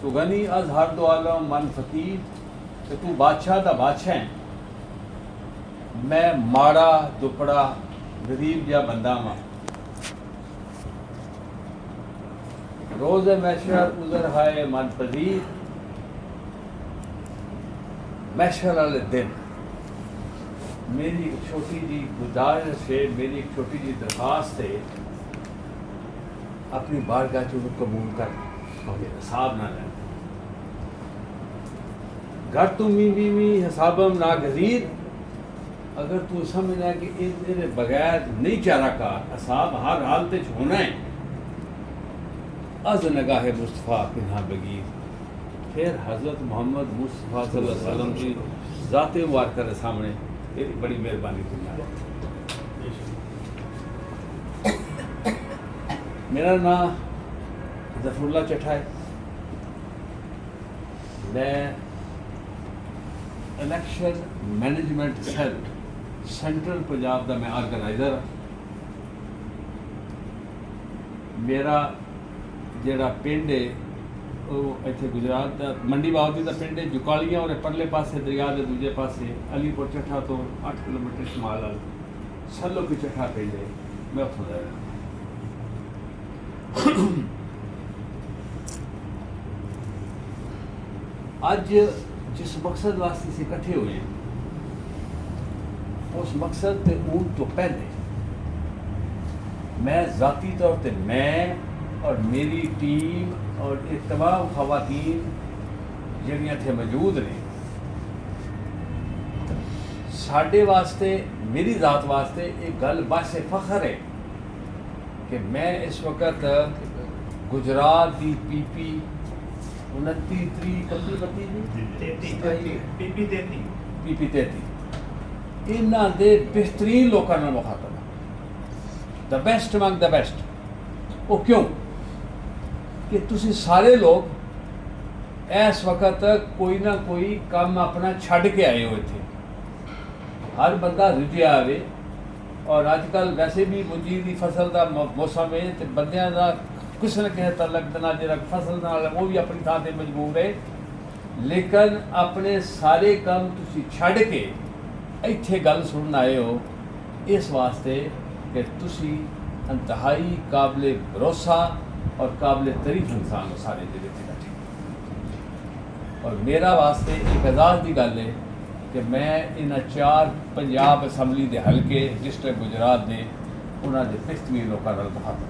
तो गनी अज हर दो आलम मन फकीर कि तू बादशाह दा बादशाह है, मैं माड़ा दुपड़ा गरीब जा बंदा वा। रोज़ मैशर उजर हाय मन पजीर, मैशर वाले दिन मेरी एक छोटी जी गुजारिश है, मेरी एक छोटी जी दरख्वास्त है, अपनी बारगाह चुन कबूल कर और हिसाब ना लें। घर तुम्ही बीवी हिसाबम ना गजीर, अगर तू समझना कि इनके बगैर नहीं चारा का हिसाब हर हालत होना है, अज नगाह मुस्तफ़ा पिन्हा बगीर, फिर हज़रत मोहम्मद मुस्तफ़ा सल्लल्लाहु अलैहि वसल्लम की ज़ाते मुबारक के सामने तेरी बड़ी मेहरबानी दुनिया है। मेरा नाम ज़फ़रुल्लाह चट्ठा है, मैं election management cell central Punjab का मैं ऑर्गेनाइजर हाँ। मेरा जेड़ा पिंड है वो इत्थे गुजरात का मंडी बावदी का पिंड है, जुकालियाँ और परले पासे दरिया के दूजे पासे अलीपुर चट्ठा तो 8 किलोमीटर शमाल वाल सलो की चट्ठा पिंड है, मैं उत्थों दा अज जिस मकसद वास्ते से इकट्ठे हुए हैं, उस मकसद के ऊन तो पहले मैं ज़ाती तौर पर मैं और मेरी टीम और ये तमाम खवातीन जड़ियाँ थे मौजूद ने, साढ़े वास्ते मेरी ज़ात वास्ते एक गल बासे फ़ख्र है कि मैं इस वक्त गुजरात की पीपी 33 इन्हां दे बेहतरीन लोगों नाल मुखातब है, the best among the best. वो क्यों कि तुसी सारे लोग इस वक्त कोई ना कोई काम अपना छड़ के आए हो इत्थे, हर बंदा रिझिया आवे, और अजकल वैसे भी मुंजी की फसल का मौसम है तो बंदियां दा किसी न किसी तलक ना जो फसल नाल वो भी अपनी थां ते मजबूर है, लेकिन अपने सारे काम तुसी छड़ के इत्थे गल सुनन आए हो इस वास्ते कि तुसी इंतहाई काबिल भरोसा और काबिल तारीफ इंसान हो सारे जिले से बैठे। और मेरा वास्ते एक एजाज़ की गल है कि मैं इन 4 पंजाब असैम्बली के हल्के डिस्ट्रिक्ट गुजरात के उन्होंने बेहतरीन लोगों नाल मुखातब